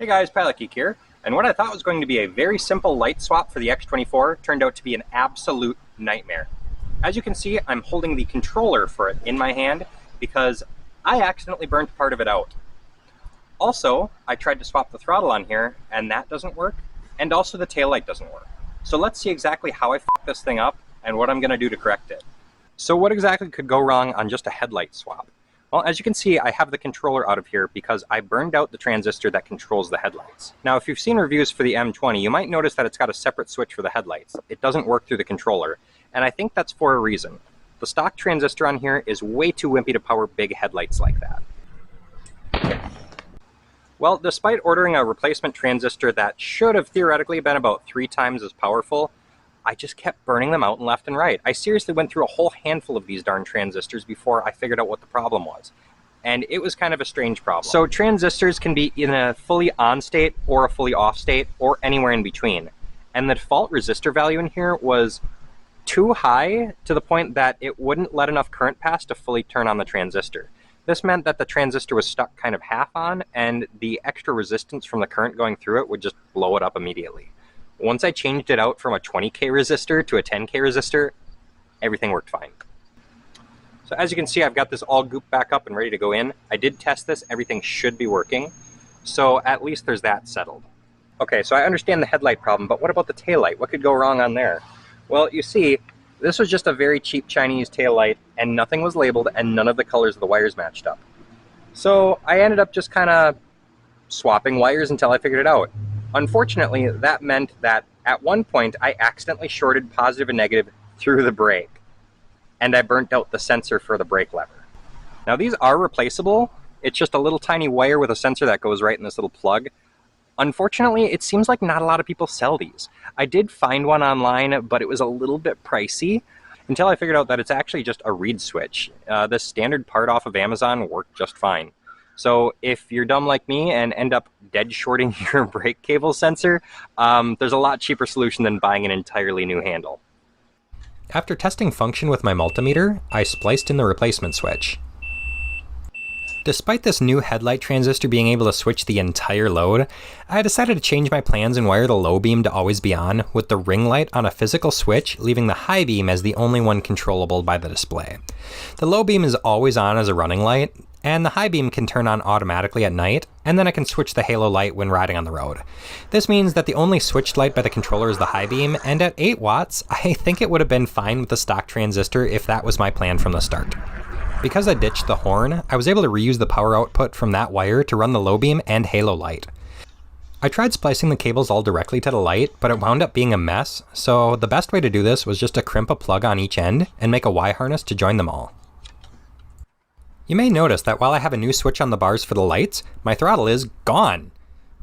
Hey guys, Pilot Geek here, and what I thought was going to be a very simple light swap for the X24 turned out to be an absolute nightmare. As you can see, I'm holding the controller for it in my hand because I accidentally burnt part of it out. Also, I tried to swap the throttle on here, and that doesn't work, and also the taillight doesn't work. So let's see exactly how I fucked this thing up and what I'm going to do to correct it. So what exactly could go wrong on just a headlight swap? Well, as you can see, I have the controller out of here because I burned out the transistor that controls the headlights. Now, if you've seen reviews for the M20, you might notice that it's got a separate switch for the headlights. It doesn't work through the controller, and I think that's for a reason. The stock transistor on here is way too wimpy to power big headlights like that. Well, despite ordering a replacement transistor that should have theoretically been about 3 times as powerful, I just kept burning them out left and right. I seriously went through a whole handful of these darn transistors before I figured out what the problem was. And it was kind of a strange problem. So transistors can be in a fully on state or a fully off state or anywhere in between. And the default resistor value in here was too high to the point that it wouldn't let enough current pass to fully turn on the transistor. This meant that the transistor was stuck kind of half on, and the extra resistance from the current going through it would just blow it up immediately. Once I changed it out from a 20K resistor to a 10K resistor, everything worked fine. So as you can see, I've got this all gooped back up and ready to go in. I did test this, everything should be working. So at least there's that settled. Okay, so I understand the headlight problem, but what about the taillight? What could go wrong on there? Well, you see, this was just a very cheap Chinese taillight, and nothing was labeled, and none of the colors of the wires matched up. So I ended up just kind of swapping wires until I figured it out. Unfortunately, that meant that at one point I accidentally shorted positive and negative through the brake, and I burnt out the sensor for the brake lever. Now these are replaceable. It's just a little tiny wire with a sensor that goes right in this little plug. Unfortunately, it seems like not a lot of people sell these. I did find one online, but it was a little bit pricey until I figured out that it's actually just a reed switch. This standard part off of Amazon worked just fine. So if you're dumb like me and end up dead shorting your brake cable sensor, there's a lot cheaper solution than buying an entirely new handle. After testing function with my multimeter, I spliced in the replacement switch. Despite this new headlight transistor being able to switch the entire load, I decided to change my plans and wire the low beam to always be on, with the ring light on a physical switch, leaving the high beam as the only one controllable by the display. The low beam is always on as a running light, and the high beam can turn on automatically at night, and then I can switch the halo light when riding on the road. This means that the only switched light by the controller is the high beam, and at 8 watts, I think it would have been fine with the stock transistor if that was my plan from the start. Because I ditched the horn, I was able to reuse the power output from that wire to run the low beam and halo light. I tried splicing the cables all directly to the light, but it wound up being a mess, so the best way to do this was just to crimp a plug on each end and make a Y harness to join them all. You may notice that while I have a new switch on the bars for the lights, my throttle is gone.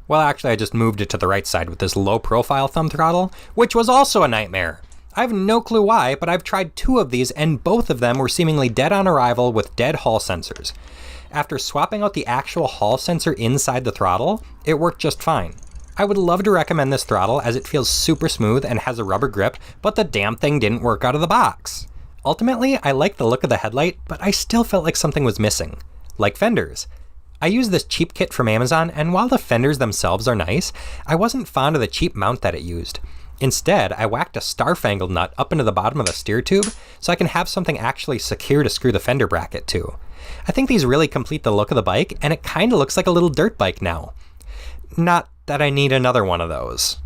Well, actually, I just moved it to the right side with this low profile thumb throttle, which was also a nightmare. I have no clue why, but I've tried 2 of these and both of them were seemingly dead on arrival with dead Hall sensors. After swapping out the actual Hall sensor inside the throttle, it worked just fine. I would love to recommend this throttle as it feels super smooth and has a rubber grip, but the damn thing didn't work out of the box. Ultimately, I like the look of the headlight, but I still felt like something was missing. Like fenders. I used this cheap kit from Amazon, and while the fenders themselves are nice, I wasn't fond of the cheap mount that it used. Instead, I whacked a star-fangled nut up into the bottom of the steer tube so I can have something actually secure to screw the fender bracket to. I think these really complete the look of the bike, and it kinda looks like a little dirt bike now. Not that I need another one of those.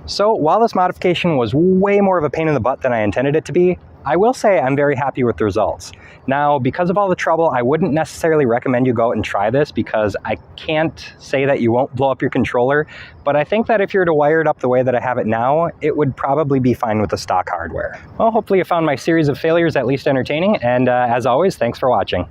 So while this modification was way more of a pain in the butt than I intended it to be, I will say I'm very happy with the results. Now, because of all the trouble, I wouldn't necessarily recommend you go out and try this because I can't say that you won't blow up your controller, but I think that if you were to wire it up the way that I have it now, it would probably be fine with the stock hardware. Well, hopefully you found my series of failures at least entertaining, and as always, thanks for watching.